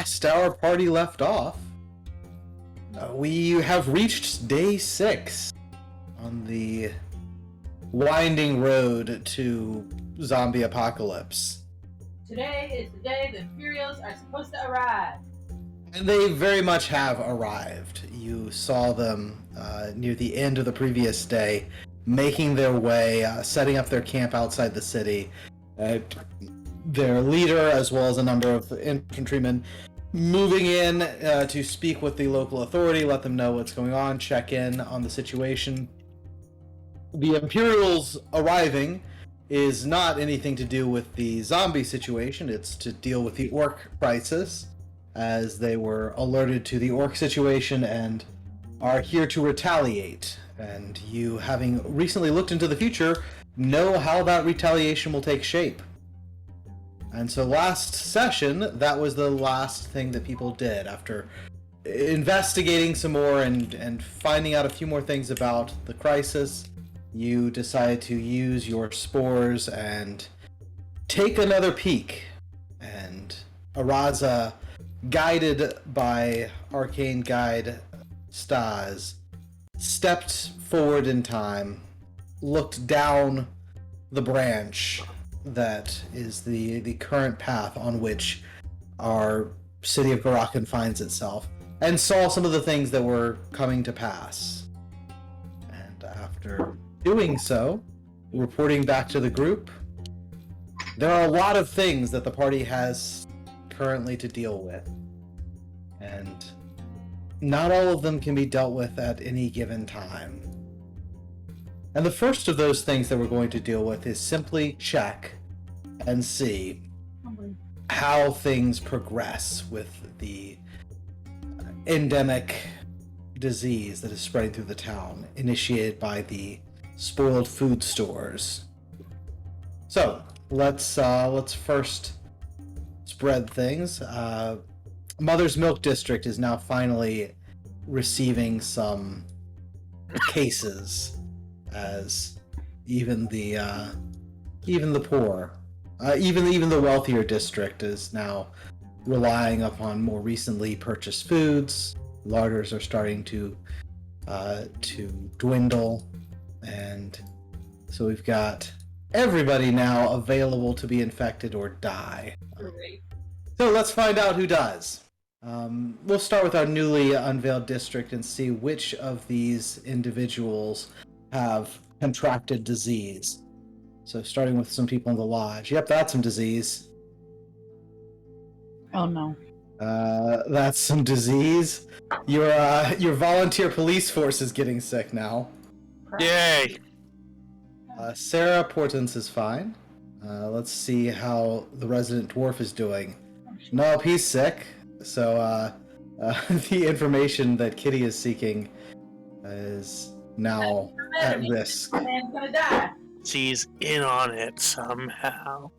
last our party left off, we have reached day 6 on the winding road to zombie apocalypse. Today is the day the Imperials are supposed to arrive. And they very much have arrived. You saw them near the end of the previous day, making their way, setting up their camp outside the city. Their leader, as well as a number of infantrymen, moving in to speak with the local authority, let them know what's going on, check in on the situation. The Imperials arriving is not anything to do with the zombie situation, it's to deal with the orc crisis, as they were alerted to the orc situation and are here to retaliate. And you, having recently looked into the future, know how that retaliation will take shape. And so last session, that was the last thing that people did. After investigating some more and finding out a few more things about the crisis, you decided to use your spores and take another peek. And Araza, guided by arcane guide Stas, stepped forward in time, looked down the branch that is the current path on which our city of Garakan finds itself, and saw some of the things that were coming to pass. And after doing so, reporting back to the group, there are a lot of things that the party has currently to deal with, and not all of them can be dealt with at any given time. And the first of those things that we're going to deal with is simply check and see how things progress with the endemic disease that is spreading through the town, initiated by the spoiled food stores. So let's first spread things. Mother's Milk District is now finally receiving some cases, as even the poor, even the wealthier district is now relying upon more recently purchased foods. Larders are starting to dwindle, and so we've got everybody now available to be infected or die. Great. So let's find out who does. We'll start with our newly unveiled district and see which of these individuals have contracted disease. So starting with some people in the lodge. Yep, that's some disease. Oh no. That's some disease. Your volunteer police force is getting sick now. Yay! Sarah Portance is fine. Let's see how the resident dwarf is doing. Nope, he's sick. So the information that Kitty is seeking is now at risk. Man's gonna die. She's in on it somehow.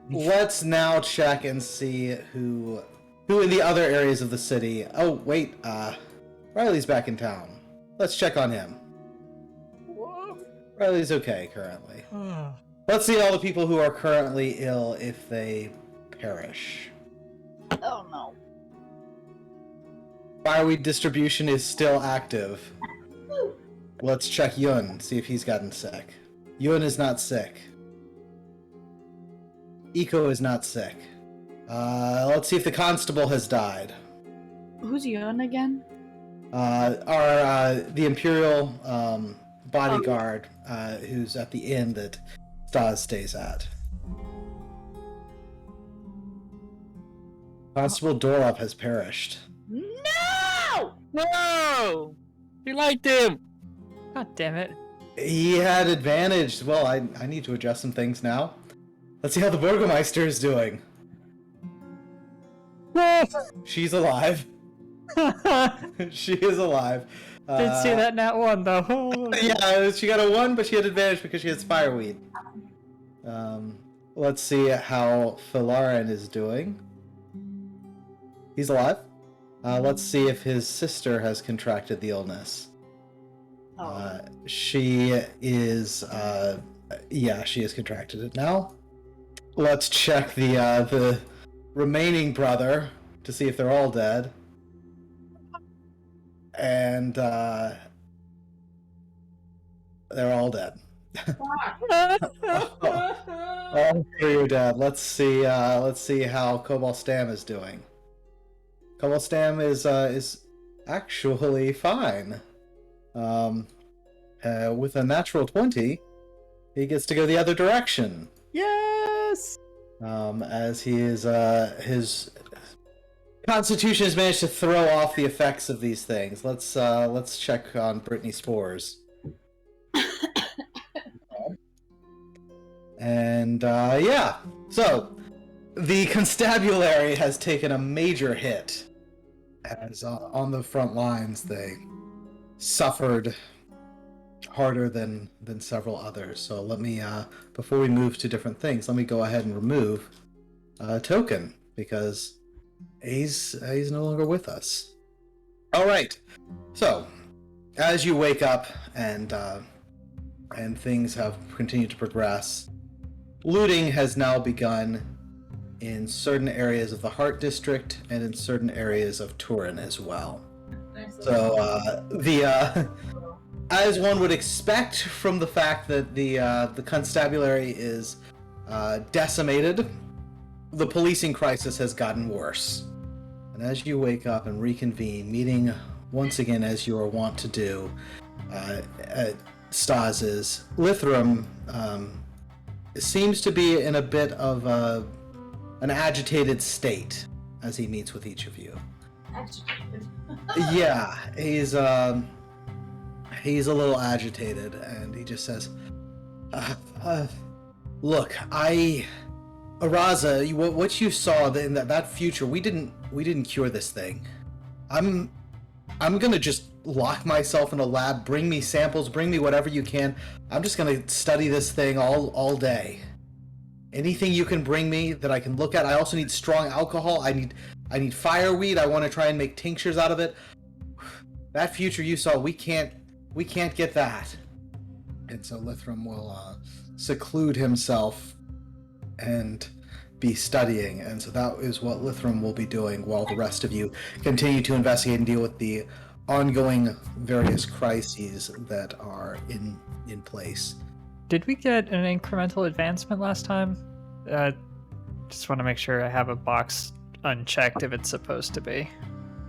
Let's now check and see who in the other areas of the city. Oh wait, Riley's back in town. Let's check on him. Riley's okay currently. Let's see all the people who are currently ill if they perish. Oh no. Fireweed distribution is still active. Let's check Yun, see if he's gotten sick. Yun is not sick. Eco is not sick. Let's see if the constable has died. Who's Yun again? The Imperial bodyguard who's at the inn that Stas stays at. Constable Dorov has perished. No! No! He liked him! God damn it. He had advantage. Well, I need to adjust some things now. Let's see how the Burgomeister is doing. She's alive. She is alive. Didn't see that nat one though. Yeah, she got a 1, but she had advantage because she had Spireweed. Let's see how Philarin is doing. He's alive. Let's see if his sister has contracted the illness. She is, she has contracted it now. Let's check the remaining brother, to see if they're all dead. And they're all dead. All three are dead. Let's see how Cobalt Stam is doing. Cobalt Stam is actually fine. With a natural 20, he gets to go the other direction. Yes! As he is his constitution has managed to throw off the effects of these things. Let's check on Brittany Spores. And yeah, so the constabulary has taken a major hit, as on the front lines they suffered harder than several others. So let me, before we move to different things, let me go ahead and remove Token, because he's no longer with us. All right. So as you wake up and things have continued to progress, looting has now begun in certain areas of the Heart District and in certain areas of Turin as well. So as one would expect from the fact that the constabulary is decimated, the policing crisis has gotten worse. And as you wake up and reconvene, meeting once again as you are wont to do at Stas's, Lithram seems to be in a bit of an agitated state as he meets with each of you. Agitated. Yeah, he's a little agitated, and he just says, "Look, Araza, what you saw in that future, we didn't cure this thing. I'm gonna just lock myself in a lab. Bring me samples. Bring me whatever you can. I'm just gonna study this thing all day. Anything you can bring me that I can look at. I also need strong alcohol. I need fireweed. I want to try and make tinctures out of it. That future you saw, we can't get that." And so Lithram will seclude himself and be studying, and so that is what Lithram will be doing while the rest of you continue to investigate and deal with the ongoing various crises that are in place. Did we get an incremental advancement last time? Just want to make sure I have a box unchecked if it's supposed to be.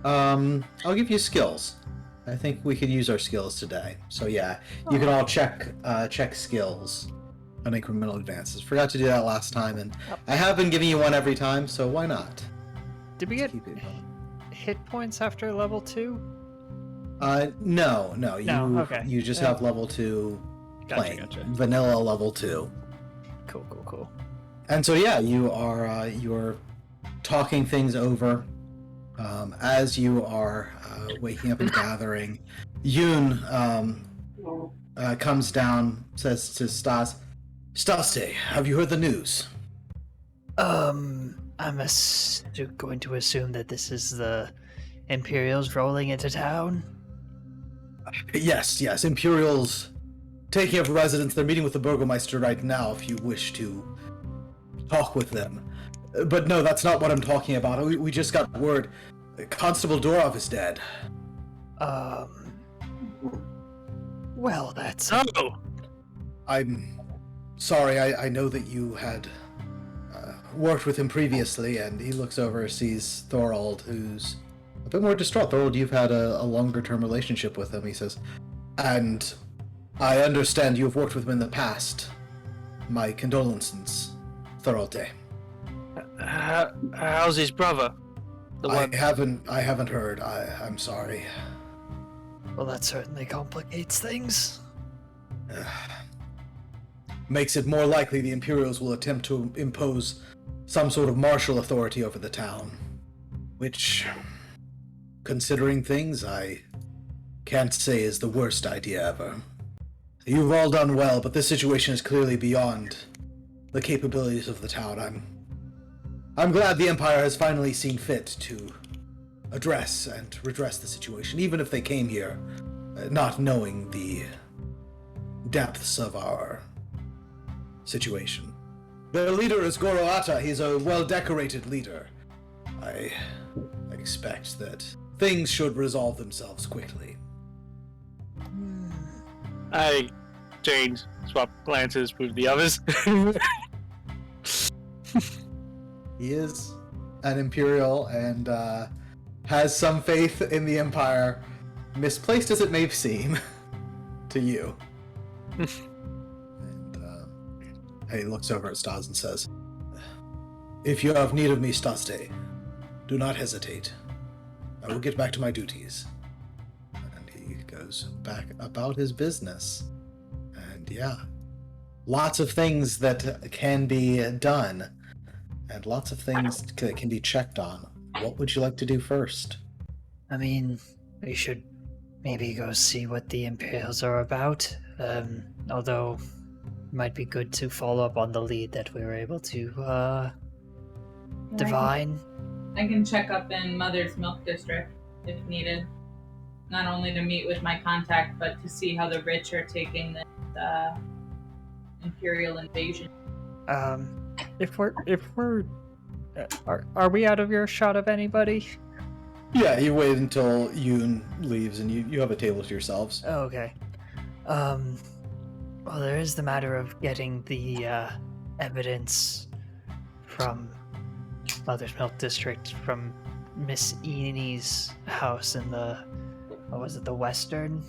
I'll give you skills. I think we could use our skills today. So yeah, you can all check skills on incremental advances. Forgot to do that last time, and I have been giving you one every time, so why not? Did we get hit points after level 2? No. Okay. You just have level 2 plain. Gotcha. Vanilla level 2. Cool. And so yeah, you're talking things over as you are waking up and gathering. Yoon comes down, says to Stas, "Staste, have you heard the news?" I'm going to assume that this is the Imperials rolling into town. Yes. Imperials taking up residence. They're meeting with the Burgomeister right now if you wish to talk with them. But no, that's not what I'm talking about. We just got word. Constable Dorov is dead. Well, that's... No! I'm sorry, I know that you had worked with him previously, and he looks over, sees Thorold, who's a bit more distraught. Thorold, you've had a longer-term relationship with him, he says. And I understand you've worked with him in the past. My condolences, Thorold. How's his brother? I haven't heard. I'm sorry. Well, that certainly complicates things. Makes it more likely the Imperials will attempt to impose some sort of martial authority over the town. Which, considering things, I can't say is the worst idea ever. You've all done well, but this situation is clearly beyond the capabilities of the town. I'm glad the Empire has finally seen fit to address and redress the situation, even if they came here not knowing the depths of our situation. Their leader is Goroata. He's a well-decorated leader. I expect that things should resolve themselves quickly. I swap glances with the others. He is an Imperial and has some faith in the Empire, misplaced as it may seem to you. And he looks over at Stas and says, "If you have need of me, Staste, do not hesitate. I will get back to my duties." And he goes back about his business. And yeah, lots of things that can be done, and lots of things that can be checked on. What would you like to do first? I mean, we should maybe go see what the Imperials are about. Although, it might be good to follow up on the lead that we were able to divine. I can check up in Mother's Milk District if needed. Not only to meet with my contact, but to see how the rich are taking this Imperial invasion. If we're, are we out of earshot of anybody? Yeah, you wait until Yoon leaves and you have a table to yourselves. Oh, okay. Well, there is the matter of getting the evidence from Mother's Milk District from Miss Enie's house in the, what was it, the Western?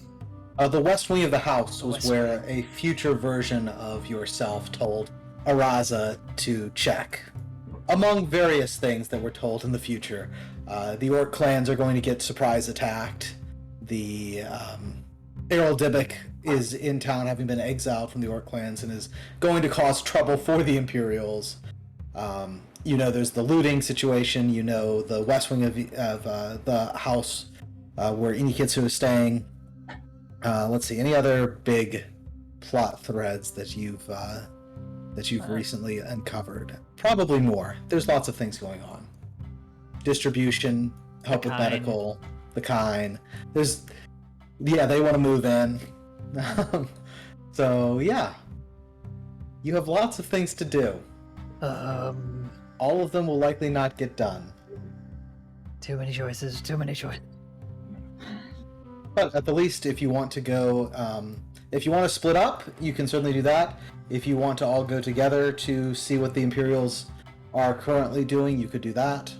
The west wing of the house was West where a future version of yourself told Araza to check. Among various things that were told in the future, the Orc clans are going to get surprise attacked. The Errol Dybbuk is in town, having been exiled from the Orc clans, and is going to cause trouble for the Imperials. There's the looting situation. The west wing of the house where Inikitsu is staying. Let's see, any other big plot threads that you've recently uncovered? Probably more. There's lots of things going on. Distribution, help with medical, the kind. They want to move in. So yeah, you have lots of things to do. All of them will likely not get done. Too many choices. But at the least, if you want to go, if you want to split up, you can certainly do that. If you want to all go together to see what the Imperials are currently doing, you could do that.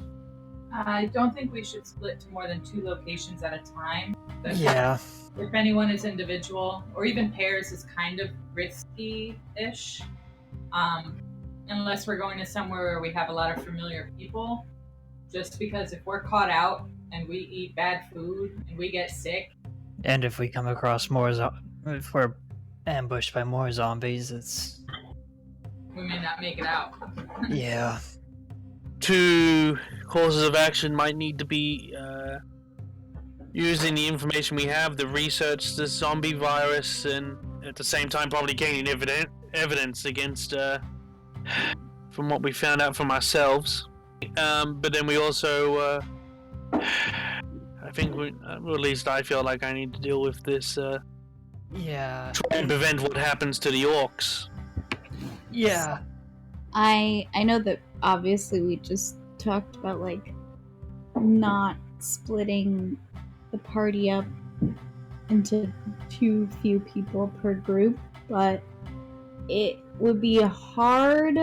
I don't think we should split to more than 2 locations at a time. But Yeah. if anyone is individual, or even pairs, is kind of risky-ish. Unless we're going to somewhere where we have a lot of familiar people. Just because if we're caught out and we eat bad food and we get sick, And if we come across more, if we're ambushed by more zombies, we may not make it out. yeah. 2 courses of action might need to be using the information we have to research the zombie virus, and at the same time probably gaining evidence against from what we found out from ourselves. But then we also I think at least I feel like I need to deal with this Yeah. try and prevent what happens to the orcs. Yeah. I know that obviously we just talked about not splitting the party up into too few people per group, but it would be hard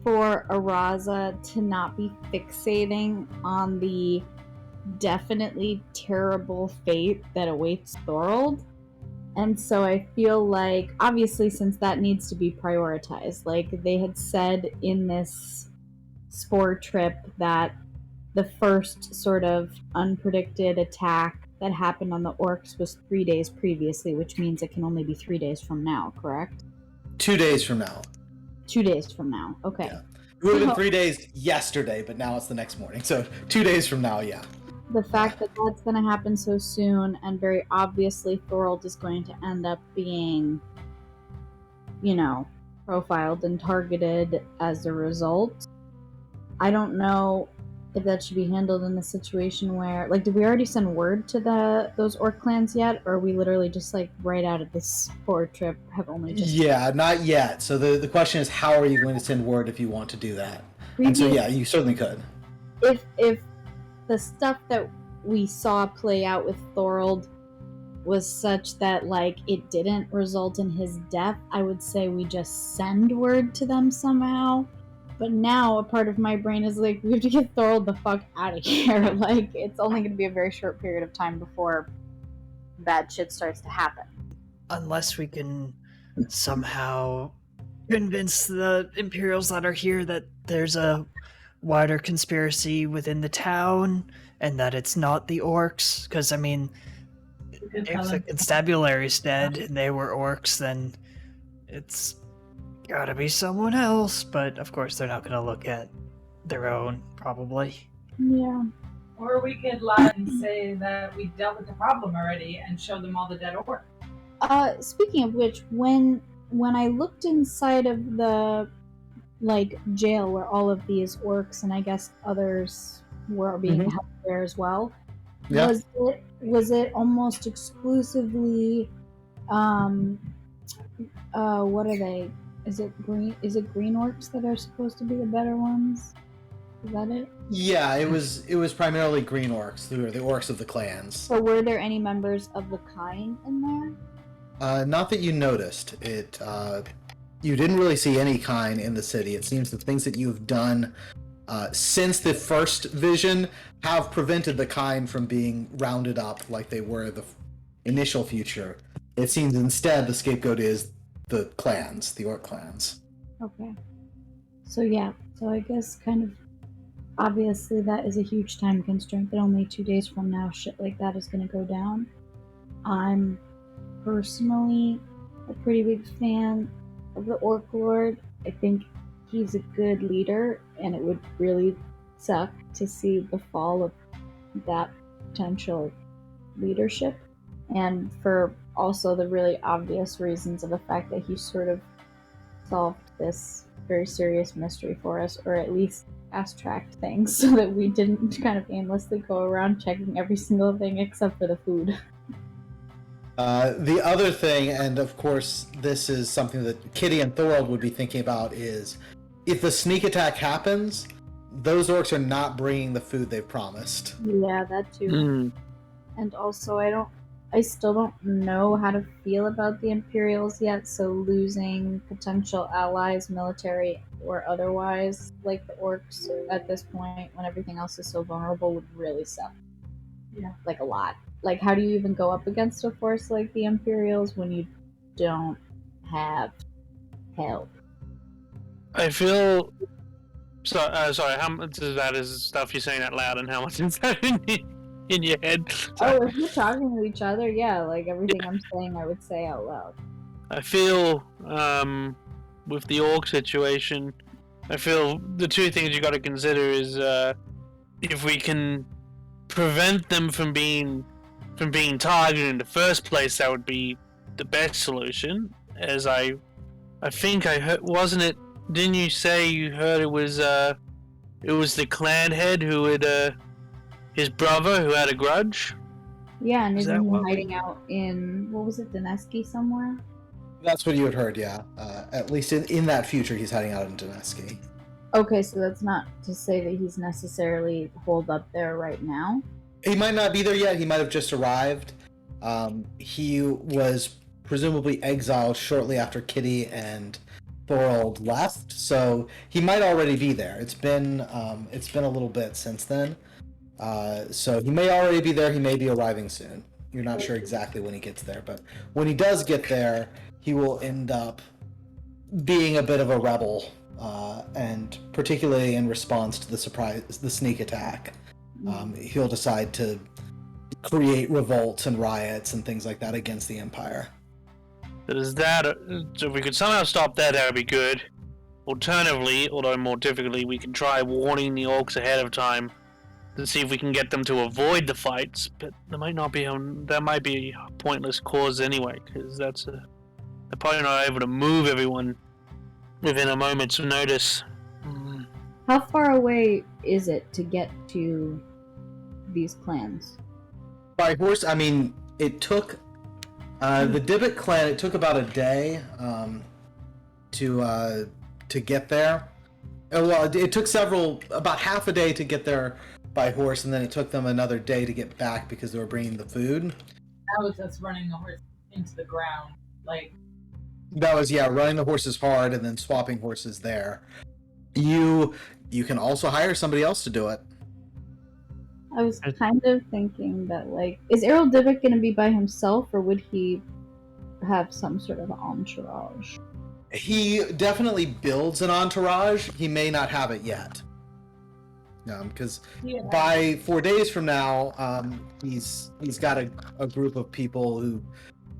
for Araza to not be fixating on the definitely terrible fate that awaits Thorold. And so I feel like, obviously, since that needs to be prioritized, they had said in this spore trip that the first sort of unpredicted attack that happened on the orcs was 3 days previously, which means it can only be 3 days from now, correct? 2 days from now. 2 days from now, okay. Yeah. It would have been 3 days yesterday, but now it's the next morning. So 2 days from now, yeah. The fact that that's going to happen so soon, and very obviously Thorold is going to end up being, profiled and targeted as a result. I don't know if that should be handled in a situation where, did we already send word to those orc clans yet, or are we literally just right out of this spore trip have only just... Yeah, not yet. So the question is, how are you going to send word if you want to do that? And so yeah, you certainly could. if the stuff that we saw play out with Thorold was such that like it didn't result in his death, I would say we just send word to them somehow. But now a part of my brain is like, we have to get Thorold the fuck out of here. Like, it's only going to be a very short period of time before bad shit starts to happen. Unless we can somehow convince the Imperials that are here that there's a wider conspiracy within the town and that it's not the orcs. Because, I mean, if the constabulary's dead and they were orcs, then it's gotta be someone else. But, of course, they're not going to look at their own, probably. Yeah. Or we could lie and say that we dealt with the problem already and show them all the dead orcs. Speaking of which, when I looked inside of the like jail where all of these orcs and I guess others were being held there as well, was it almost exclusively what are they? Is it green orcs that are supposed to be the better ones? Is that it? Yeah, it was primarily green orcs, who are the orcs of the clans. So were there any members of the kind in there? Not that you noticed. You didn't really see any kind in the city. It seems the things that you've done since the first vision have prevented the kind from being rounded up like they were the initial future. It seems instead the scapegoat is the clans, the orc clans. Okay. So yeah, I guess kind of obviously that is a huge time constraint that only 2 days from now shit like that is going to go down. I'm personally a pretty big fan of the Orc Lord. I think he's a good leader, and it would really suck to see the fall of that potential leadership. And for also the really obvious reasons of the fact that he sort of solved this very serious mystery for us, or at least fast-tracked things so that we didn't kind of aimlessly go around checking every single thing except for the food. The other thing, and of course this is something that Kitty and Thorold would be thinking about, is if the sneak attack happens, those orcs are not bringing the food they've promised. Yeah, that too. And also I still don't know how to feel about the Imperials yet, so losing potential allies, military or otherwise, like the orcs at this point when everything else is so vulnerable would really suck. Yeah. Like a lot. Like, how do you even go up against a force like the Imperials when you don't have help? I feel... sorry, how much of that is stuff you're saying out loud and how much is that in your head? Oh, if we're talking to each other, yeah, like everything I'm saying I would say out loud. I feel, with the orc situation, I feel the two things you got to consider is, if we can prevent them from being targeted in the first place, that would be the best solution. As I think I heard, wasn't it? Didn't you say you heard it was the clan head who had his brother who had a grudge? Yeah, and Is isn't that he what hiding out in, what was it, Donetsk somewhere? That's what you had heard, yeah. At least in that future, he's hiding out in Donetsk. Okay, so that's not to say that he's necessarily holed up there right now. He might not be there yet. He might have just arrived. He was presumably exiled shortly after Kitty and Thorold left, so he might already be there. It's been a little bit since then, so he may already be there. He may be arriving soon. You're not sure exactly when he gets there, but when he does get there, he will end up being a bit of a rebel, and particularly in response to the sneak attack. He'll decide to create revolts and riots and things like that against the Empire. So if we could somehow stop that, that would be good. Alternatively, although more difficultly, we can try warning the orcs ahead of time to see if we can get them to avoid the fights. But that might be a pointless cause anyway, because they're probably not able to move everyone within a moment's notice. How far away is it to get to these clans? By horse, I mean, it took the Dibbit clan. It took about a day to get there. Well, it took about half a day to get there by horse, and then it took them another day to get back because they were bringing the food. That was us running the horse into the ground. Like, That was, running the horses hard and then swapping horses there. You can also hire somebody else to do it. I was kind of thinking that, like, is Errol Divick going to be by himself, or would he have some sort of entourage? He definitely builds an entourage. He may not have it yet. Because by 4 days from now, he's got a group of people who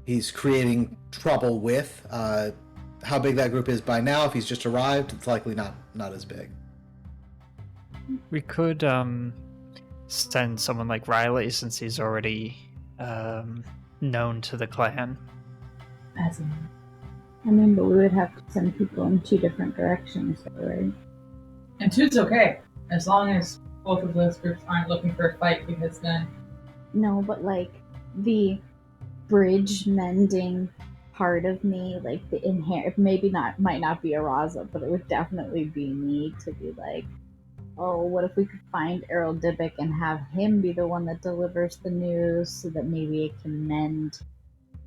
he's creating trouble with. How big that group is by now, if he's just arrived, it's likely not as big. We could send someone like Riley, since he's already known to the clan. I mean, but we would have to send people in 2 different directions, right? and two's okay, as long as both of those groups aren't looking for a fight, because then No, but like the bridge mending part of me, like the inherent, might not be a Raza, but it would definitely be me to be like, oh, what if we could find Errol Dibick and have him be the one that delivers the news, so that maybe it can mend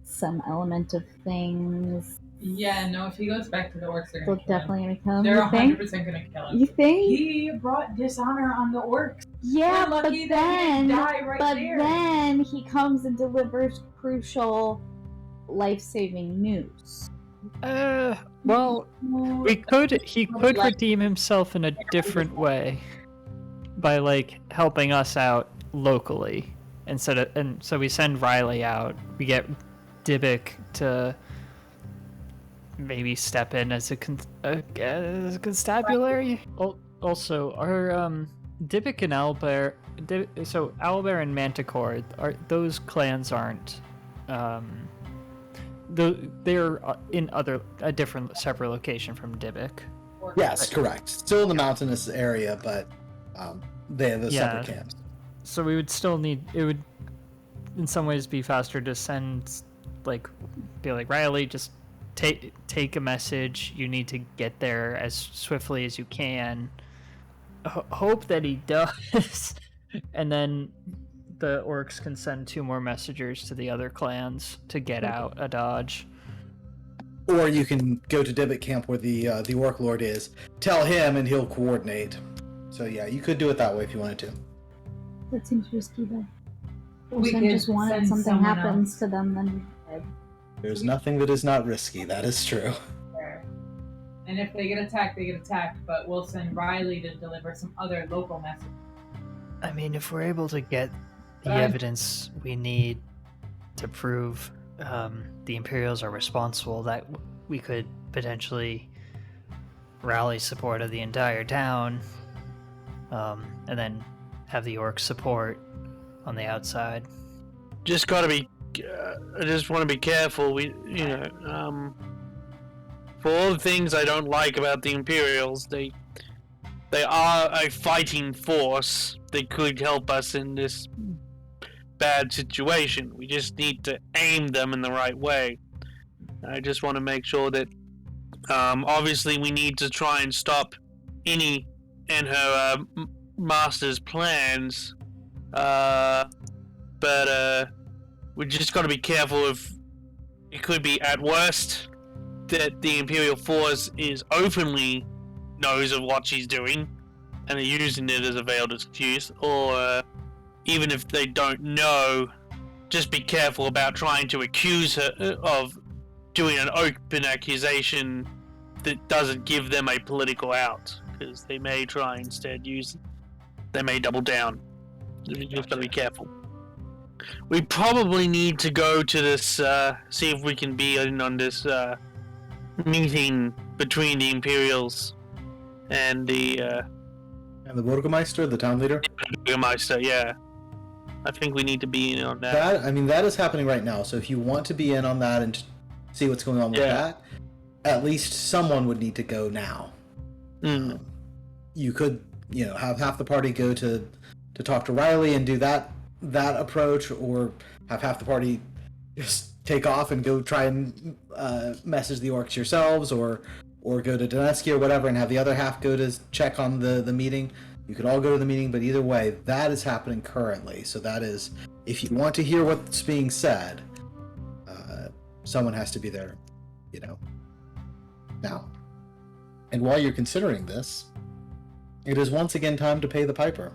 some element of things. yeah, no, if he goes back to the orcs, they're They're gonna kill him. definitely gonna kill him. They're You think? 100% gonna kill him. You think? He brought dishonor on the orcs. Yeah, We're but lucky that he didn't then, die right there. then he comes and delivers crucial, life-saving news. Well, he could redeem himself in a different way by like helping us out locally and so we send Riley out. We get Dibick to maybe step in as a constabulary. Also, are Dibick and Owlbear, so Owlbear and Manticore, those clans aren't they're in a different separate location from Dibick. Yes, correct. Still in the mountainous area, but they have the separate camps. So we would still need, it would in some ways be faster to send, be like, Riley, just take a message. You need to get there as swiftly as you can. Hope that he does. And then the orcs can send 2 more messengers to the other clans to get out a dodge. Or you can go to Dibbit camp where the orc lord is, tell him, and he'll coordinate. So yeah, you could do it that way if you wanted to. That seems risky, though. We If could just wanted send something someone happens else. to them, then we're dead. There's nothing that is not risky. That is true. And if they get attacked, they get attacked, but we'll send Riley to deliver some other local message. I mean, if we're able to get the Right. evidence we need to prove the Imperials are responsible, that we could potentially rally support of the entire town, and then have the orcs support on the outside. Just gotta be. I just want to be careful. For all the things I don't like about the Imperials, they are a fighting force. They could help us in this bad situation. We just need to aim them in the right way. I just want to make sure that, obviously, we need to try and stop Innie and her master's plans. But we just got to be careful of. It could be at worst that the Imperial force is openly knows of what she's doing and are using it as a veiled excuse, or even if they don't know, just be careful about trying to accuse her of doing an open accusation that doesn't give them a political out, because they may try instead they may double down. You just gotta be careful. We probably need to go to this, see if we can be in on this meeting between the Imperials and the Burgermeister, the town leader? Burgermeister, yeah. I think we need to be in on that. That is happening right now. So if you want to be in on that and see what's going on with that, at least someone would need to go now. You could, have half the party go to talk to Riley and do that approach, or have half the party just take off and go try and message the orcs yourselves, or or go to Donetsky or whatever and have the other half go to check on the meeting. You could all go to the meeting, but either way, that is happening currently. So that is, if you want to hear what's being said, someone has to be there, now. And while you're considering this, it is once again time to pay the piper.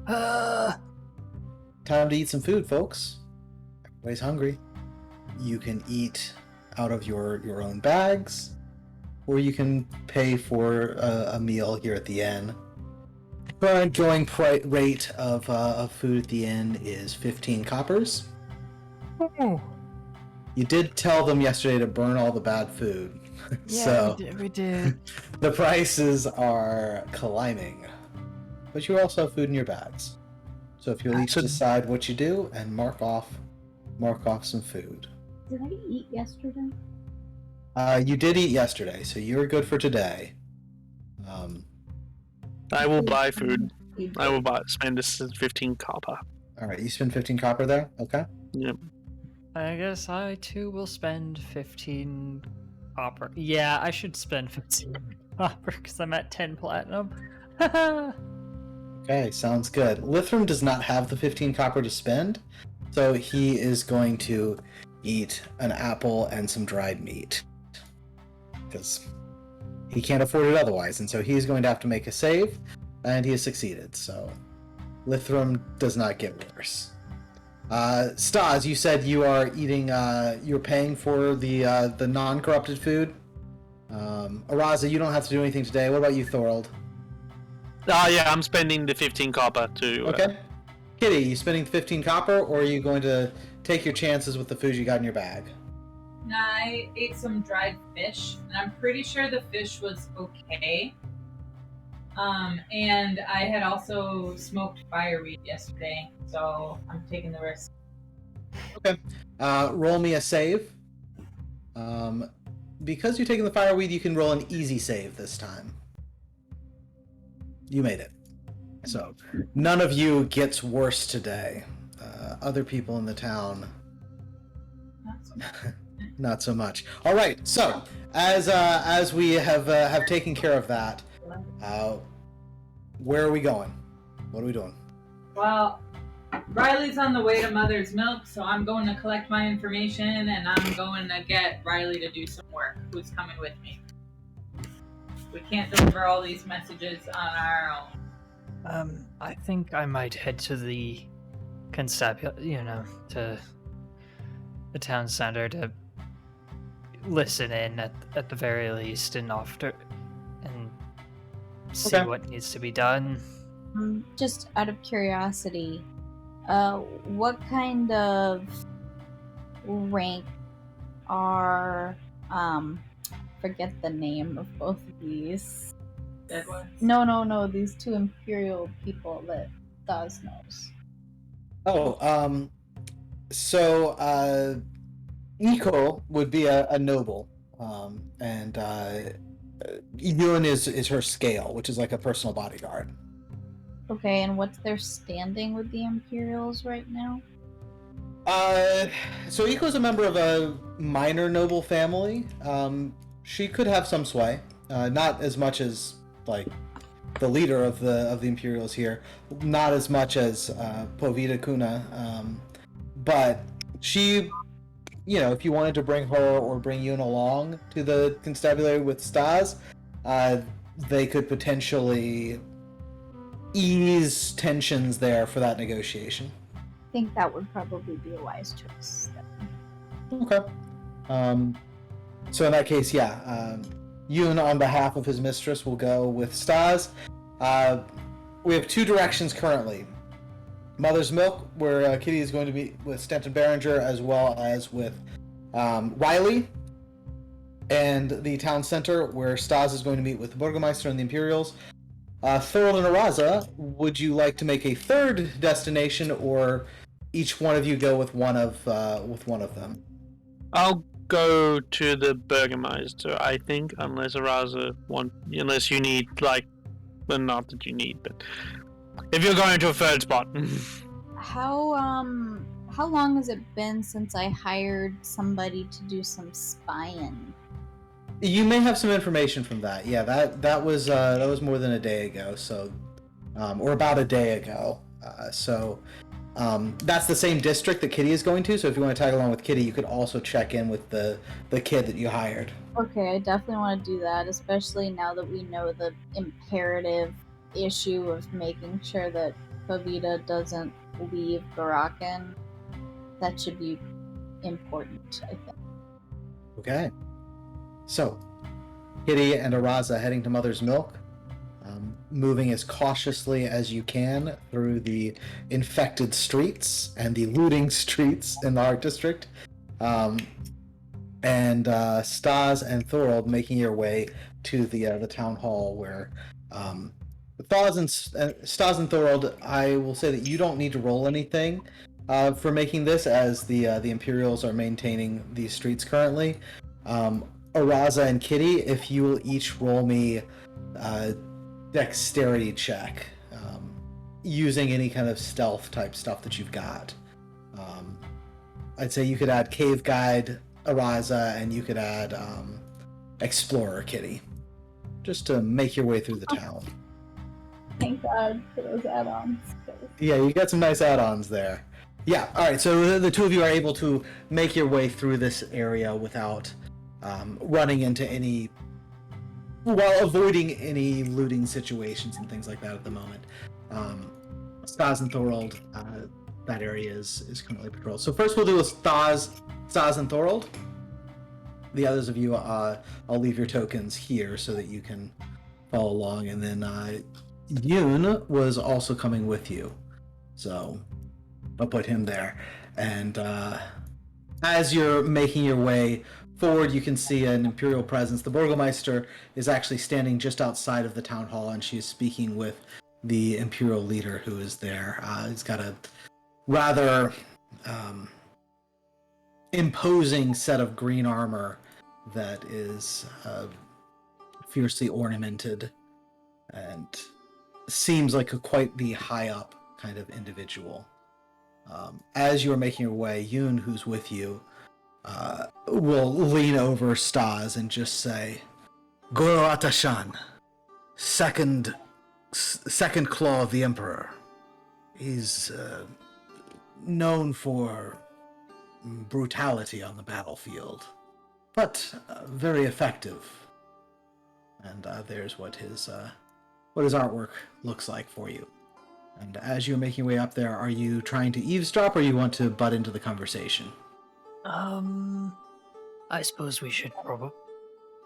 Time to eat some food, folks. Everybody's hungry. You can eat out of your own bags, or you can pay for a meal here at the inn. Current going rate of food at the inn is 15 coppers. Oh. You did tell them yesterday to burn all the bad food. Yeah, So we did. the prices are climbing. But you also have food in your bags. So if you'll each decide what you do and mark off some food. Did I eat yesterday? You did eat yesterday, so you're good for today. I will buy food. I will spend this 15 copper. Alright, you spend 15 copper there? Okay. Yep. I guess I too will spend 15 copper. Yeah, I should spend 15 copper because I'm at 10 platinum. Okay, sounds good. Lithram does not have the 15 copper to spend, so he is going to eat an apple and some dried meat. Because he can't afford it otherwise, and so he's going to have to make a save, and he has succeeded, so Lithram does not get worse. Stas, you said you are eating, you're paying for the non-corrupted food. Araza, you don't have to do anything today. What about you, Thorold? Yeah, I'm spending the 15 copper to... Okay. Kitty, you spending 15 copper, or are you going to take your chances with the food you got in your bag? Nah, I ate some dried fish, and I'm pretty sure the fish was okay. And I had also smoked fireweed yesterday, so I'm taking the risk. Okay. Roll me a save. Because you're taking the fireweed, you can roll an easy save this time. You made it. So, none of you gets worse today. Other people in the town, not so much. All right. So, as we have taken care of that, where are we going? What are we doing? Well, Riley's on the way to Mother's Milk, so I'm going to collect my information, and I'm going to get Riley to do some work. Who's coming with me? We can't deliver all these messages on our own. I think I might head to the constabulary, to the town center to listen in at the very least and see what needs to be done. Just out of curiosity, what kind of rank are forget the name of both of these. Dead ones? No, these two Imperial people that Daz knows. So Nico would be a noble, and Yun is her scale, which is like a personal bodyguard. Okay, and what's their standing with the Imperials right now? So Iko's a member of a minor noble family. She could have some sway, not as much as like the leader of the Imperials here, not as much as Povita Kuna, but she, if you wanted to bring her or bring Yun along to the constabulary with Stas, they could potentially ease tensions there for that negotiation. I think that would probably be a wise choice. Okay. So in that case, Yun on behalf of his mistress will go with Stas. We have two directions currently. Mother's Milk, where Kitty is going to be with Stanton Berenger, as well as with Riley. And the town center, where Stas is going to meet with the Burgermeister and the Imperials. Thorold and Araza, would you like to make a third destination, or each one of you go with one of them? I'll go to the Burgermeister, I think, unless you need, well, not that you need, but if you're going to a third spot. How long has it been since I hired somebody to do some spying? You may have some information from that. Yeah, that was more than a day ago. So, or about a day ago. That's the same district that Kitty is going to. So if you want to tag along with Kitty, you could also check in with the kid that you hired. Okay, I definitely want to do that, especially now that we know the imperative issue of making sure that Pavita doesn't leave Garakan. That should be important, I think. Okay. So, Kitty and Araza heading to Mother's Milk, moving as cautiously as you can through the infected streets and the looting streets in the Art District, and Stas and Thorold making your way to the town hall where Stas and Thorold, I will say that you don't need to roll anything for making this, as the Imperials are maintaining these streets currently. Araza and Kitty, if you will each roll me a dexterity check, using any kind of stealth type stuff that you've got. I'd say you could add Cave Guide, Araza, and you could add Explorer, Kitty, just to make your way through the town. Thank God for those add-ons. Yeah, you got some nice add-ons there. Yeah, alright, so the two of you are able to make your way through this area without running into any, while avoiding any looting situations and things like that at the moment. Stas and Thorold, that area is currently patrolled. So first we'll do a Stas and Thorold. The others of you, I'll leave your tokens here so that you can follow along, and then Yoon was also coming with you. So I'll put him there. And as you're making your way forward, you can see an Imperial presence. The Burgomeister is actually standing just outside of the town hall, and she is speaking with the Imperial leader who is there. He's got a rather imposing set of green armor that is fiercely ornamented and seems like quite the high up kind of individual. As you're making your way, Yoon, who's with you, will lean over Stas and just say, Goro Atashan, second claw of the Emperor. He's known for brutality on the battlefield, but very effective. And there's what his artwork looks like for you. And as you're making your way up there, are you trying to eavesdrop, or you want to butt into the conversation? I suppose we should probably...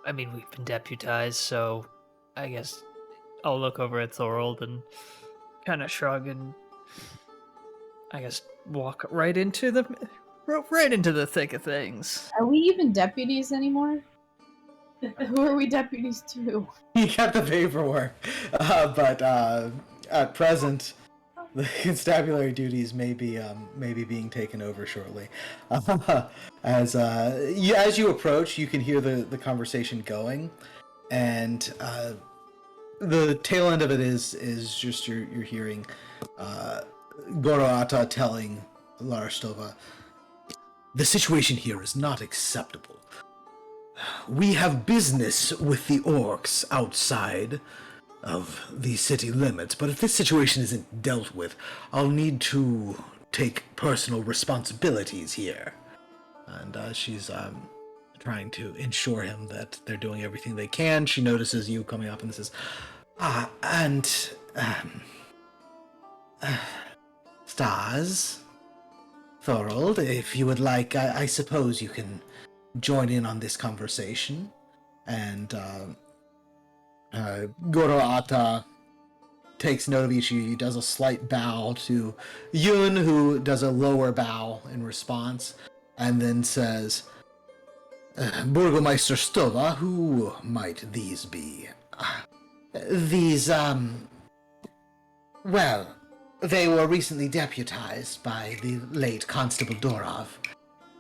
I mean, we've been deputized, so I guess I'll look over at Thorold and kind of shrug and I guess walk right into the thick of things. Are we even deputies anymore? Who are we deputies to? You got the paperwork, but at present, the constabulary duties may be being taken over shortly. As you approach, you can hear the conversation going, and the tail end of it is just you're hearing Goroata telling Larastova, the situation here is not acceptable. We have business with the orcs outside of the city limits, but if this situation isn't dealt with, I'll need to take personal responsibilities here. And she's trying to ensure him that they're doing everything they can. She notices you coming up and says, Stas, Thorold, if you would like, I suppose you can join in on this conversation. And Goroata takes note of each of you. He does a slight bow to Yoon, who does a lower bow in response, and then says, Burgomeister Stova, who might these be? These, well, they were recently deputized by the late Constable Dorov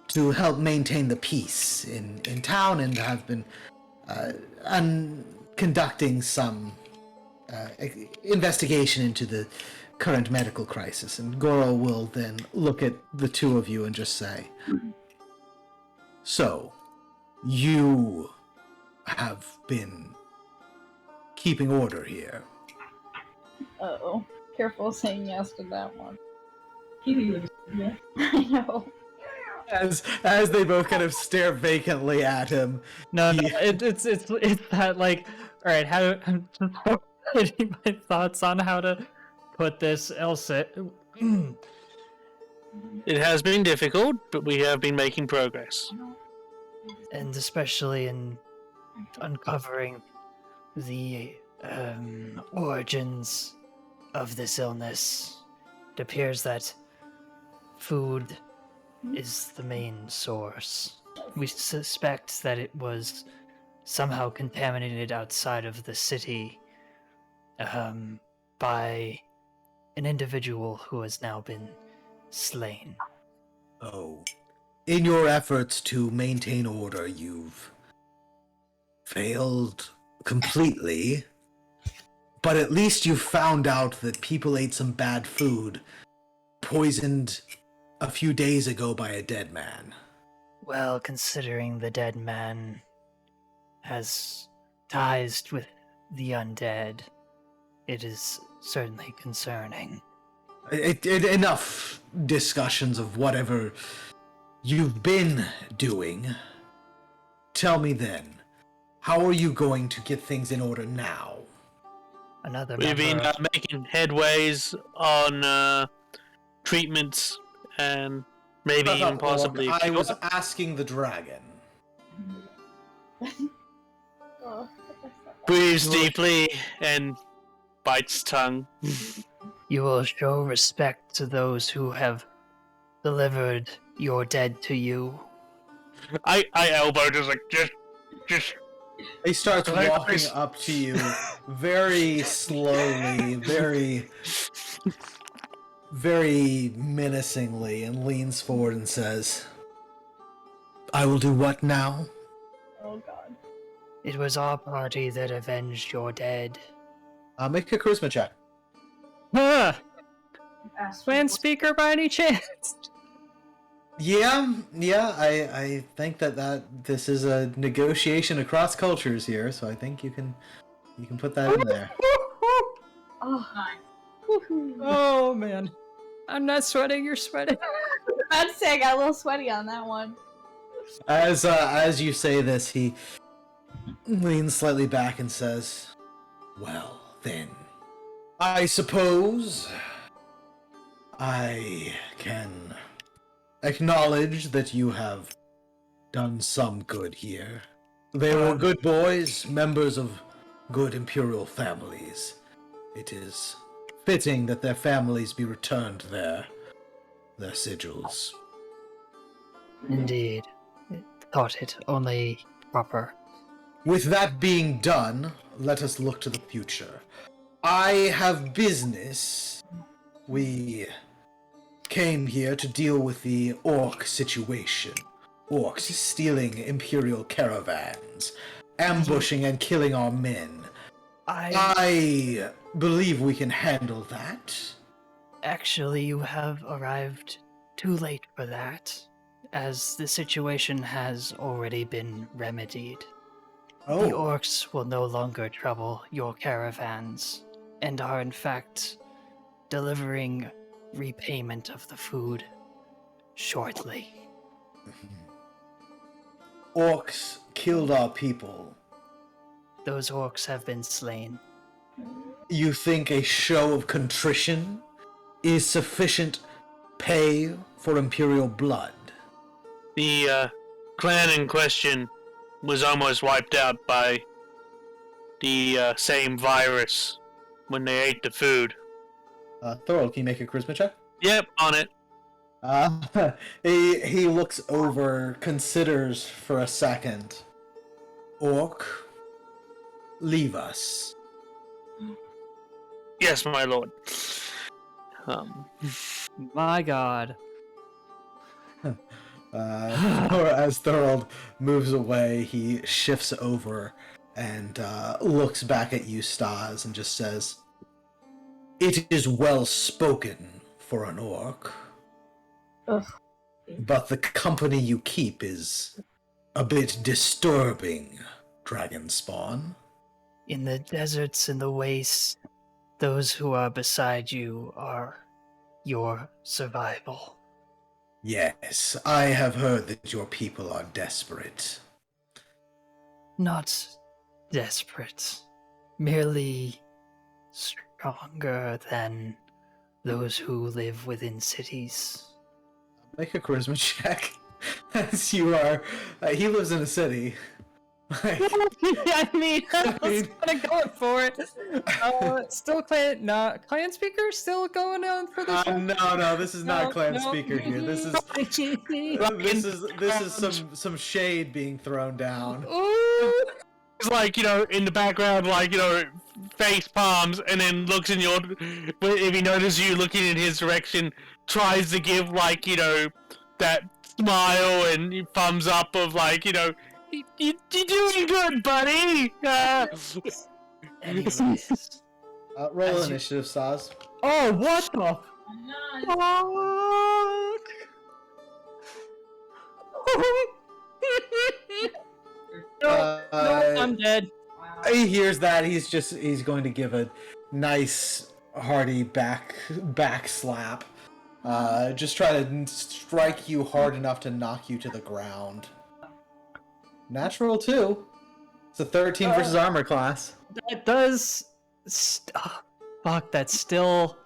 to help maintain the peace in town, and have been conducting some investigation into the current medical crisis. And Goro will then look at the two of you and just say, so, you have been keeping order here. Uh-oh. Careful saying yes to that one. Yeah. I know. As they both kind of stare vacantly at him. No, He- it's that like, all right, how I'm just getting my thoughts on how to put this else. It has been difficult, but we have been making progress. And especially in uncovering the origins of this illness, it appears that food is the main source. We suspect that it was somehow contaminated outside of the city by an individual who has now been slain. Oh. In your efforts to maintain order, you've failed completely. But at least you found out that people ate some bad food, poisoned a few days ago by a dead man. Well, considering the dead man has ties with the undead, it is certainly concerning. Enough discussions of whatever you've been doing. Tell me then, how are you going to get things in order now? Another We've been member of- making headways on treatments and maybe even possibly. I was asking the dragon. Oh, Breathes deeply and bites tongue. You will show respect to those who have delivered your dead to you. I elbow just like just. He starts Like walking this. up to you very slowly, very menacingly, and leans forward and says, I will do what now? oh god. It was our party that avenged your dead. Make a charisma check. Ah, Swan speaker by any chance? Yeah, I think that this is a negotiation across cultures here, so I think you can put that in there. Oh, Nice. woohoo. Oh man, I'm not sweating. You're sweating. I'd say I got a little sweaty on that one. As you say this, he leans slightly back and says, well, then, I suppose I can acknowledge that you have done some good here. They were good boys, members of good imperial families. It is fitting that their families be returned their sigils. Indeed. Thought it only proper. With that being done, let us look to the future. I have business. We came here to deal with the orc situation. Orcs stealing imperial caravans, ambushing and killing our men. I believe we can handle that. Actually, you have arrived too late for that, as the situation has already been remedied. The orcs will no longer trouble your caravans, and are in fact delivering repayment of the food shortly. Orcs killed our people. Those orcs have been slain. You think a show of contrition is sufficient pay for imperial blood? The clan in question was almost wiped out by the same virus when they ate the food. Thorold, can you make a charisma check? Yep, on it. He looks over, considers for a second. Orc, leave us. Yes, my lord. My God. Or as Thorold moves away, he shifts over and looks back at you, Stas, and just says, "It is well spoken for an orc, Ugh. but the company you keep is a bit disturbing. dragon spawn? In the deserts and the wastes, those who are beside you are your survival. Yes, I have heard that your people are desperate. Not desperate, merely stronger than those who live within cities. Make a charisma check. As you are, he lives in a city. I mean, I was kind of going for it. Still clan speaker still going on for this one? No, this is not clan no. speaker here. This is some shade being thrown down. Ooh. It's like, in the background, like, face palms, and then looks in your... If he notices you looking in his direction, tries to give, like, that smile and thumbs up of, like, you're doing good, buddy! Anyways, Roll initiative, Saz. Oh, what the fuck? No, I'm dead. Wow. He hears that. He's going to give a nice, hearty back slap. Just try to strike you hard enough to knock you to the ground. Natural 2. It's a 13 versus armor class. That does. Fuck, that's still.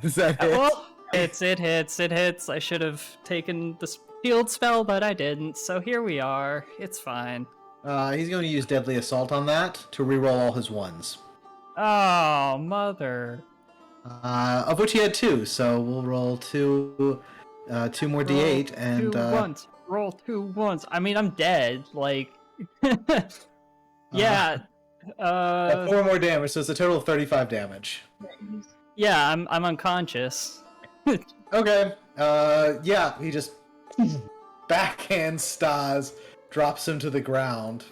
Is that it? Well, it hits. I should have taken the shield spell, but I didn't. So here we are. It's fine. He's going to use Deadly Assault on that to reroll all his ones. Oh, mother. Of which he had 2, so we'll roll 2 more D8 and... Roll 2 ones. I mean, I'm dead. Like... yeah. 4 more damage, so it's a total of 35 damage. Yeah, I'm unconscious. Okay. Yeah, he just backhand Stas, drops him to the ground.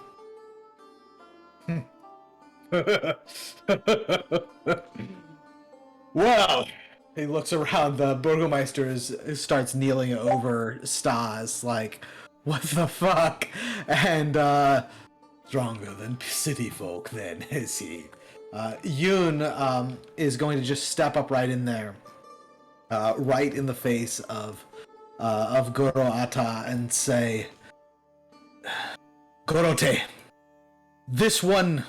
Well, he looks around. The Burgomeister starts kneeling over Stas, like, what the fuck? And, stronger than city folk, then, is he? Yoon is going to just step up right in there, right in the face of Goro Ata and say, Gorote, this one,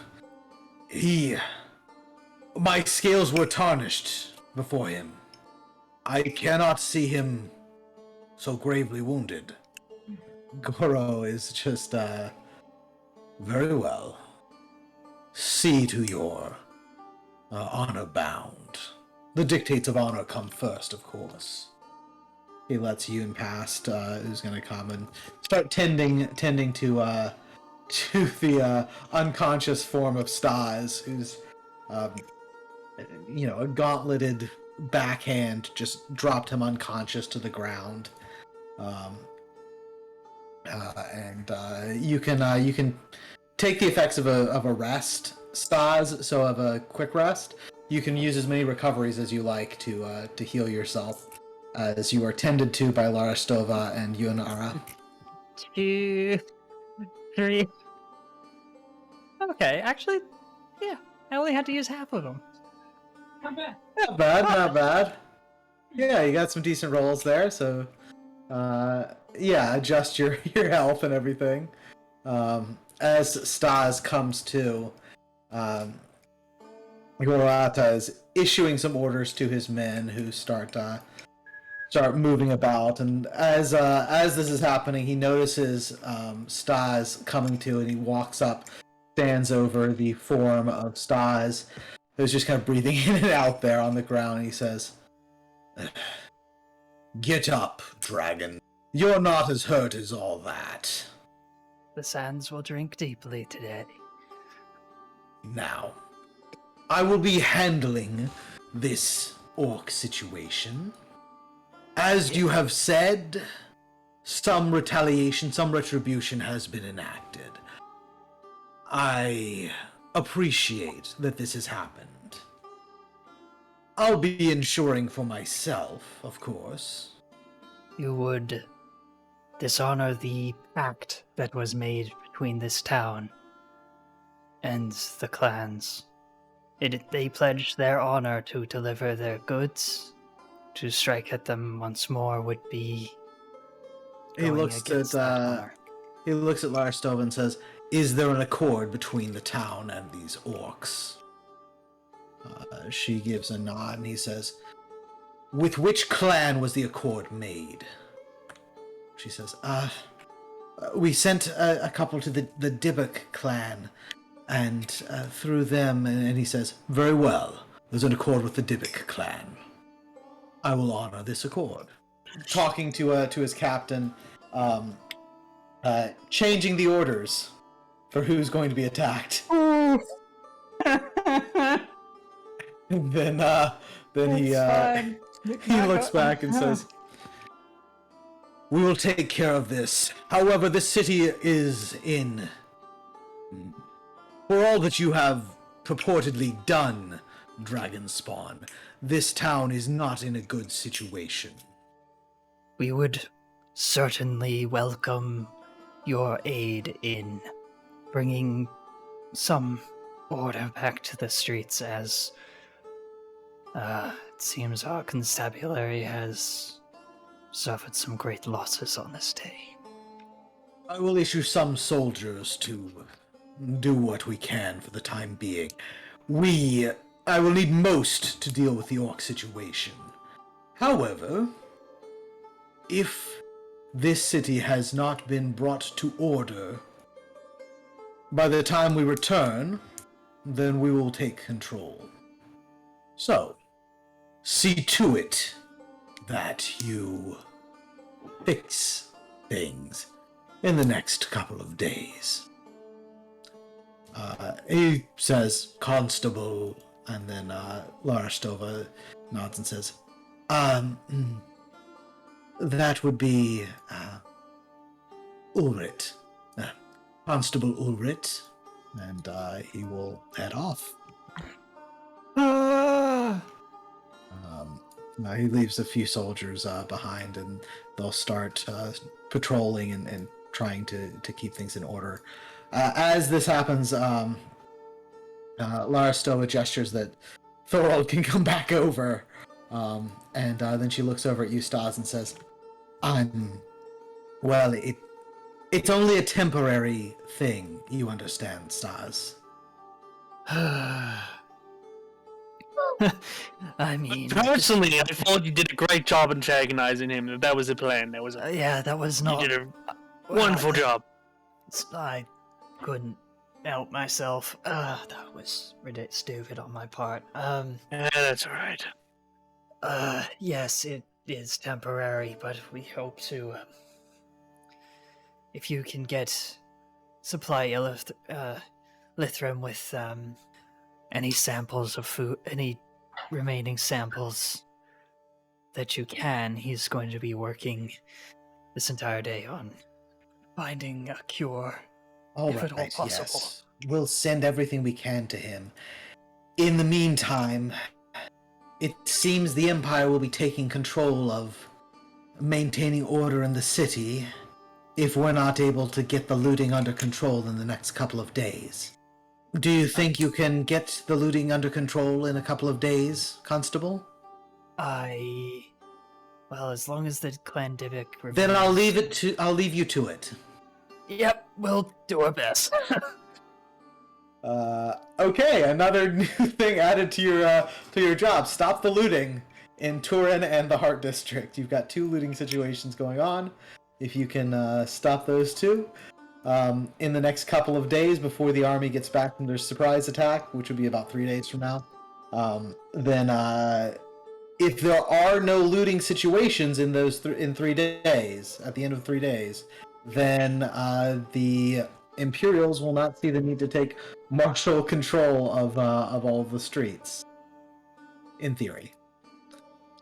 my scales were tarnished before him. I cannot see him so gravely wounded. Goro is just, very well. See to your honor bound. The dictates of honor come first, of course. He lets Yoon past, who's gonna come and start tending to the unconscious form of Stas, who's a gauntleted backhand just dropped him unconscious to the ground. You can take the effects of a rest, Stas, so of a quick rest. You can use as many recoveries as you like to heal yourself, as you are tended to by Larastova and Yunara. 2, 3. Okay, actually, yeah, I only had to use half of them. Not bad. Not bad. Yeah, you got some decent rolls there, so adjust your health and everything. As Stas comes to, Gorata is issuing some orders to his men who start moving about, and as this is happening, he notices Stas coming to, and he walks up, stands over the form of Stas, who's just kind of breathing in and out there on the ground, and he says, "Get up, dragon. You're not as hurt as all that." the sands will drink deeply today. Now, I will be handling this orc situation. As you have said, some retaliation, some retribution has been enacted. I appreciate that this has happened. I'll be ensuring for myself, of course. You would dishonor the pact that was made between this town and the clans. They pledged their honor to deliver their goods. To strike at them once more would be He going looks against that honor. He looks at Larstov and says, "Is there an accord between the town and these orcs?" She gives a nod, and he says, "With which clan was the accord made?" She says, "We sent a couple to the Dybbuk clan, and through them," and he says, "Very well, there's an accord with the Dybbuk clan. I will honor this accord." Talking to his captain, changing the orders for who's going to be attacked. And then he looks back and says, "We will take care of this. However, this city is in. For all that you have purportedly done, Dragonspawn, this town is not in a good situation." We would certainly welcome your aid in bringing some order back to the streets, as it seems our constabulary has suffered some great losses on this day. I will issue some soldiers to do what we can for the time being. I will need most to deal with the orc situation. However, if this city has not been brought to order by the time we return, then we will take control. So, see to it that you fix things in the next couple of days. He says, "Constable," and then Larstova nods and says, "That would be Ulrit. Constable Ulrit." And he will head off. He leaves a few soldiers behind, and they'll start patrolling and trying to keep things in order. As this happens, Larstova gestures that Thorold can come back over, and then she looks over at you, Stas, and says, well, it's only a temporary thing, you understand, Stas." I mean, Personally, I thought you did a great job antagonizing him. That was the plan. That was yeah, that was not. You did a wonderful job. I couldn't help myself. That was stupid on my part. That's all right. Yes, it is temporary, but we hope to. If you can supply Lithram with any samples of food, any remaining samples that you can, he's going to be working this entire day on finding a cure, if at all possible. Yes. We'll send everything we can to him. In the meantime, it seems the Empire will be taking control of maintaining order in the city if we're not able to get the looting under control in the next couple of days. Do you think you can get the looting under control in a couple of days, Constable? Well, as long as the Clan Dybbuk remains... Then I'll leave you to it. Yep, we'll do our best. Okay, another new thing added to your job. Stop the looting in Turin and the Heart District. You've got 2 looting situations going on. If you can stop those 2 in the next couple of days before the army gets back from their surprise attack, which would be about 3 days from now, then if there are no looting situations in those in 3 days, at the end of 3 days, then the Imperials will not see the need to take martial control of all of the streets. In theory,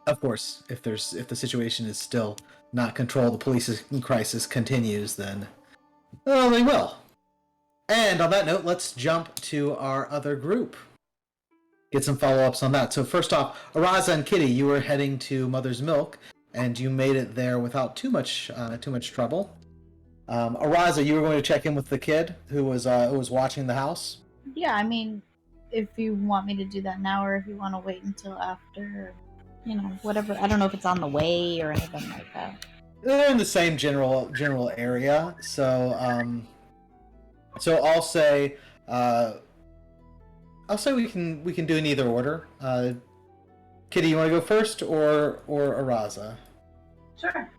of course, if the situation is still not controlled, the police crisis continues, then they will. And on that note, let's jump to our other group. Get some follow-ups on that. So first off, Araza and Kitty, you were heading to Mother's Milk. and you made it there without too much trouble. Araza, you were going to check in with the kid who was watching the house. Yeah, I mean, if you want me to do that now, or if you want to wait until after, whatever. I don't know if it's on the way or anything like that. They're in the same general area, so I'll say we can do in either order. Kitty, you want to go first, or Araza? Sure.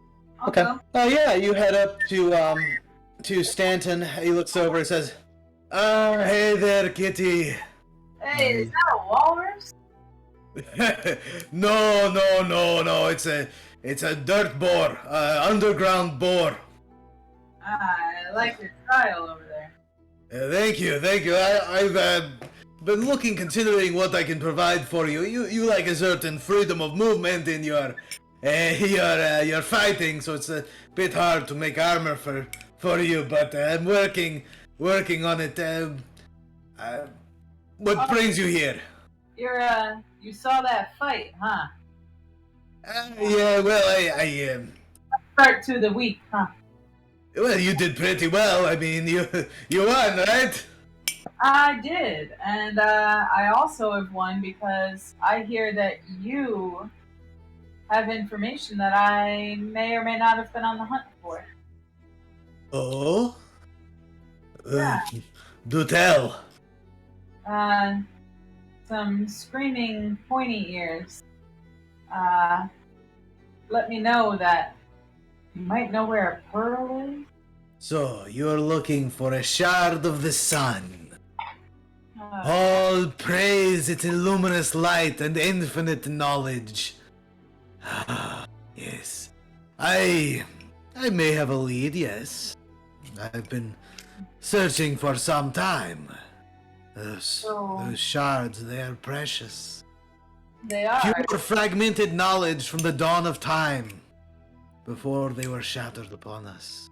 I'll Okay. go. Yeah, you head up to Stanton. He looks over and says, "Oh, hey there, Kitty." Hey, is that a walrus? No. It's a dirt boar, underground boar. I like your style over there. Thank you. I've been considering what I can provide for you. You like a certain freedom of movement in your fighting, so it's a bit hard to make armor for you. But I'm working on it. What brings you here? You saw that fight, huh? Yeah. Well, I Start to the week, huh? Well, you did pretty well. I mean, you won, right? I did, and I also have won because I hear that you have information that I may or may not have been on the hunt for. Oh? Yeah. Do tell. Some screaming pointy ears. Let me know that you might know where a pearl is. So, you're looking for a shard of the sun. Uh, All praise its illuminous light and infinite knowledge. Yes. I may have a lead, yes. I've been searching for some time. Those shards, they are precious. they are. Pure fragmented knowledge from the dawn of time, before they were shattered upon us.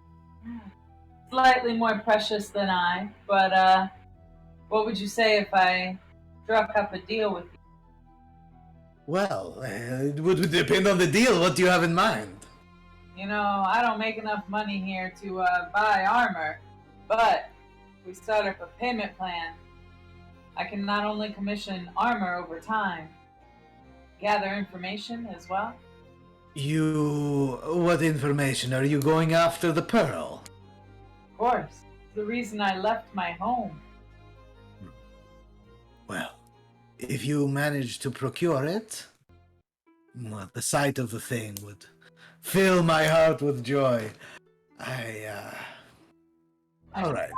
Slightly more precious than I, but what would you say if I struck up a deal with you? Well, it would depend on the deal. What do you have in mind? I don't make enough money here to buy armor, but if we start up a payment plan, I can not only commission armor over time, gather information as well. What information? Are you going after the pearl? Of course, the reason I left my home. Well, if you manage to procure it, well, the sight of the thing would fill my heart with joy. Alright.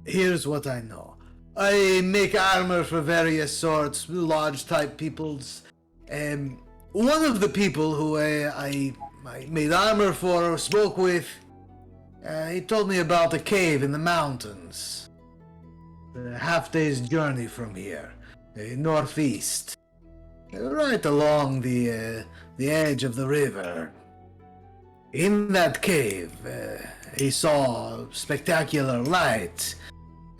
Here's what I know. I make armor for various sorts, large type peoples. One of the people who I made armor for, spoke with, he told me about a cave in the mountains. A half-day's journey from here, northeast. Right along the edge of the river. In that cave, he saw spectacular light,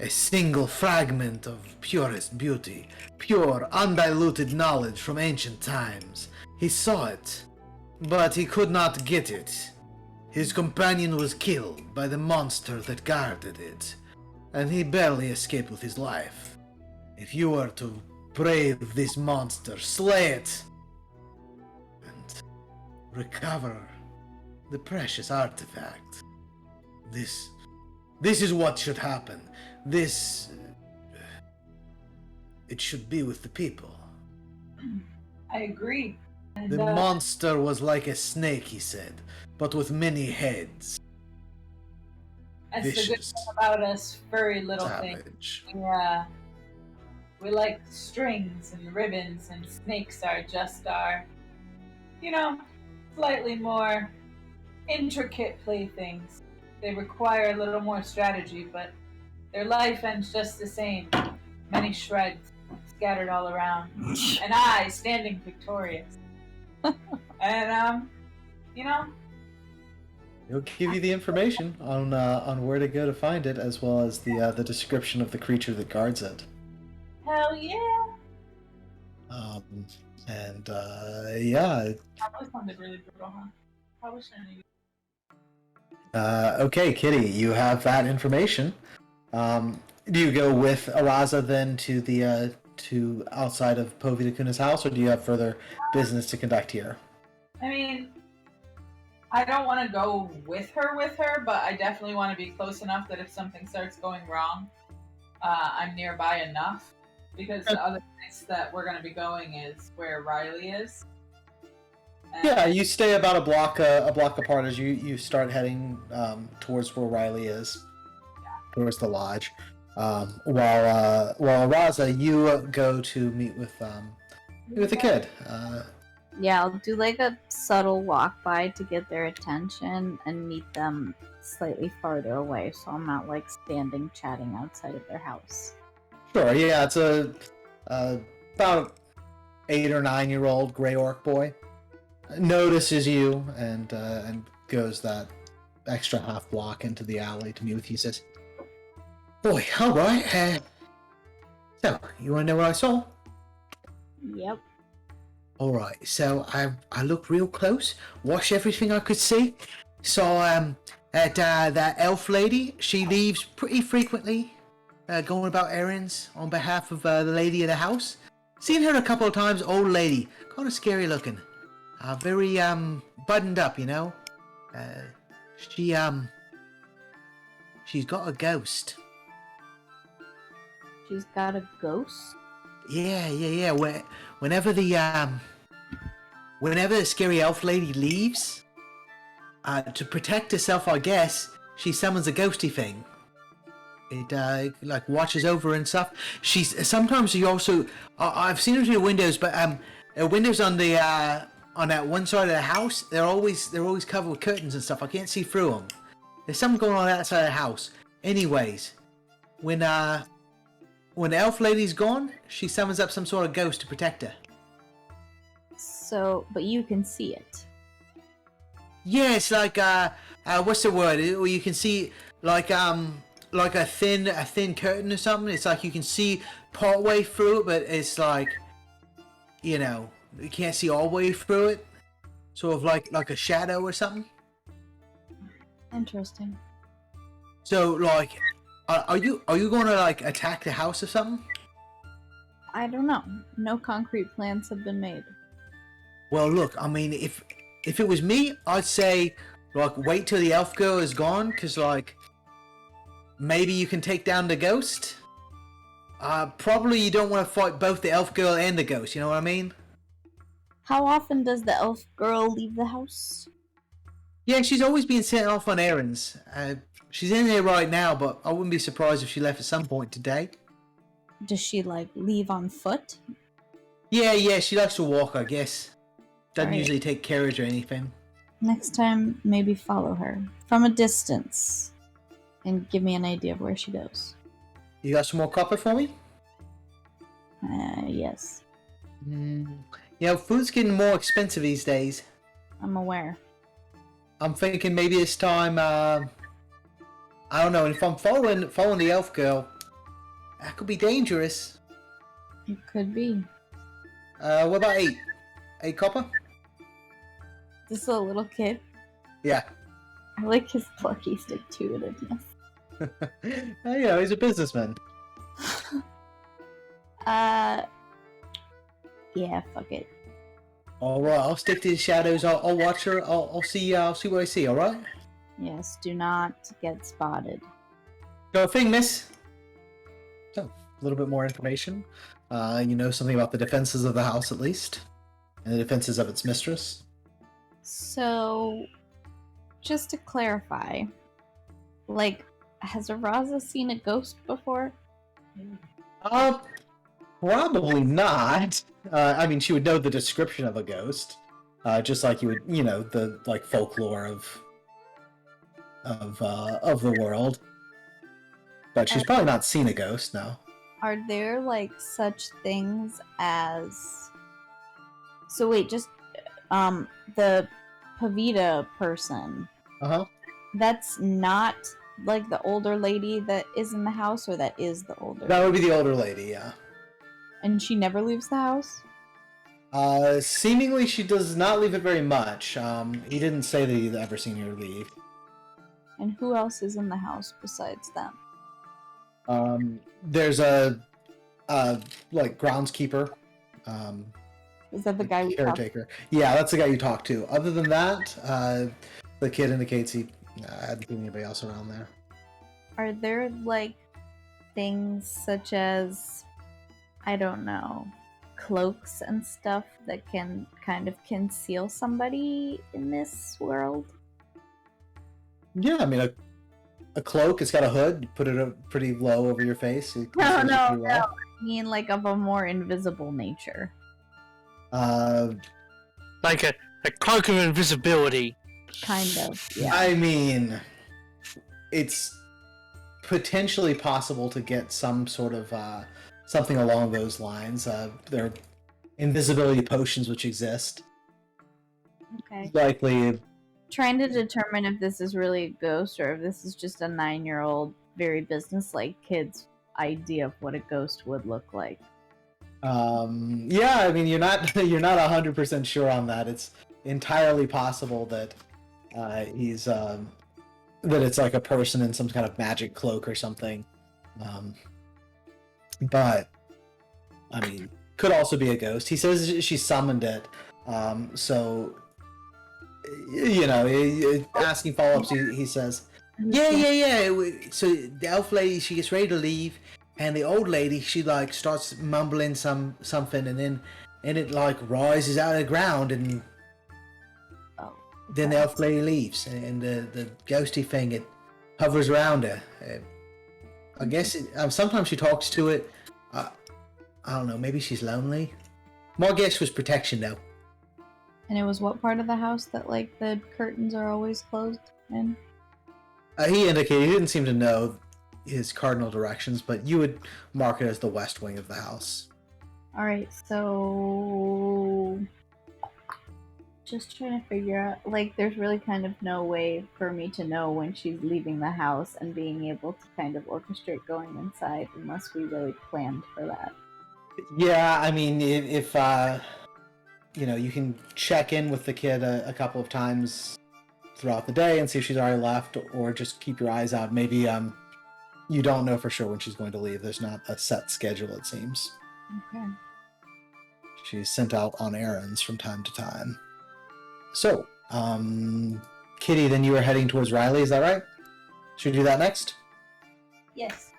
a single fragment of purest beauty, pure, undiluted knowledge from ancient times. He saw it, but he could not get it. His companion was killed by the monster that guarded it, and he barely escaped with his life. If you were to brave this monster, slay it, and recover the precious artifact, this is what should happen. It should be with the people. I agree. And, The monster was like a snake, he said, but with many heads. that's the good vicious, thing about us furry little things. savage. Yeah. We like strings and ribbons, and snakes are just our, slightly more intricate playthings. They require a little more strategy, but their life ends just the same. Many shreds scattered all around. And I standing victorious. And, He'll give you the information on where to go to find it, as well as the description of the creature that guards it. hell yeah. Yeah, That sounded really brutal, huh? Probably shouldn't. Okay, Kitty, you have that information. Do you go with Araza then to the to outside of Povitakuna's house, or do you have further business to conduct here? I mean, I don't want to go with her, but I definitely want to be close enough that if something starts going wrong, I'm nearby enough. Because the other place that we're going to be going is where Riley is. And Yeah, you stay about a block apart as you start heading towards where Riley is, towards the lodge. While Araza, you go to meet with the kid. Yeah, I'll do like a subtle walk by to get their attention and meet them slightly farther away, so I'm not like standing chatting outside of their house. Sure, yeah, it's a about 8 or 9-year-old gray orc boy. Notices you and goes that extra half block into the alley to meet with you. Says, "Boy, all right. So you want to know what I saw? Yep. All right. So I looked real close, watched everything I could see. Saw that elf lady. She leaves pretty frequently, going about errands on behalf of the lady of the house. Seen her a couple of times. Old lady, kind of scary looking. Very buttoned up, you know. She's got a ghost. She's got a ghost? Yeah. Whenever the scary elf lady leaves, to protect herself, I guess, she summons a ghosty thing. It like watches over and stuff. Sometimes she also I've seen her through the windows, but windows on the on that one side of the house, they're always covered with curtains and stuff. I can't see through them. There's something going on outside of the house. Anyways, when the elf lady's gone, she summons up some sort of ghost to protect her. So, but you can see it. Yeah, it's like what's the word? You can see like a thin curtain or something. It's like you can see part way through it, but it's like, you know, you can't see all the way through it. Sort of like a shadow or something. Interesting. So like, are you going to like attack the house or something? I don't know. No concrete plans have been made. Well, look, I mean, if it was me, I'd say like wait till the elf girl is gone, cause like maybe you can take down the ghost. Probably you don't want to fight both the elf girl and the ghost. You know what I mean? How often does the elf girl leave the house? Yeah, she's always been sent off on errands. She's in here right now, but I wouldn't be surprised if she left at some point today. Does she like leave on foot? Yeah, she likes to walk, I guess. Doesn't Right. usually take carriage or anything. Next time, maybe follow her from a distance and give me an idea of where she goes. You got some more copper for me? Yes, Yeah, food's getting more expensive these days. I'm aware. I'm thinking maybe it's time, I don't know, if I'm following the elf girl, that could be dangerous. It could be. What about 8? 8 copper? This is a little kid. Yeah. I like his plucky stick-to-itiveness. Yeah, he's a businessman. Yeah, fuck it. Alright, I'll stick to the shadows, I'll watch her, I'll see what I see, alright? Yes, do not get spotted. Got a thing, miss? So, a little bit more information. You know something about the defenses of the house, at least. And the defenses of its mistress. So, just to clarify, like, has Araza seen a ghost before? Probably not. I mean, she would know the description of a ghost. Just like you would, you know, the, like, folklore of the world. But she's probably not seen a ghost, no. Are there, like, such things as... So wait, just, the Pavita person. Uh-huh. That's not, like, the older lady that is in the house, or that is the older That would be the older lady, yeah. And she never leaves the house? Seemingly she does not leave it very much. He didn't say that he'd ever seen her leave. And who else is in the house besides them? There's a like groundskeeper. Is that the guy we talked to? Caretaker. Yeah, that's the guy you talked to. Other than that, the kid indicates he hadn't seen anybody else around there. Are there, like, things such as, I don't know, cloaks and stuff that can kind of conceal somebody in this world? Yeah, I mean, a cloak, it's got a hood. You put it up pretty low over your face. It No, conceals you no, pretty well. no. I mean, like, of a more invisible nature. Like a cloak of invisibility. Kind of, yeah. I mean, it's potentially possible to get some sort of something along those lines. There are invisibility potions which exist. Okay. Likely, Trying to determine if this is really a ghost or if this is just a 9-year-old, very business-like kid's idea of what a ghost would look like. yeah. I mean, you're not 100% sure on that. It's entirely possible that he's that it's like a person in some kind of magic cloak or something. But I mean, could also be a ghost. He says she summoned it. So you know, asking follow-ups, he says, yeah. So the elf lady, she gets ready to leave, and the old lady, she like starts mumbling something, and then it like rises out of the ground, and then the elf lady leaves, and the ghosty thing, it hovers around her. I guess sometimes she talks to it. I don't know. Maybe she's lonely. My guess was protection, though. And it was what part of the house that, like, the curtains are always closed in? He indicated he didn't seem to know his cardinal directions, but you would mark it as the west wing of the house. Alright, so... just trying to figure out, like, there's really kind of no way for me to know when she's leaving the house and being able to kind of orchestrate going inside unless we really planned for that. Yeah, I mean, if you know, you can check in with the kid a couple of times throughout the day and see if she's already left, or just keep your eyes out. Maybe you don't know for sure when she's going to leave. There's not a set schedule, it seems. Okay. She's sent out on errands from time to time. So, Kitty, then you are heading towards Riley, is that right? Should we do that next? Yes.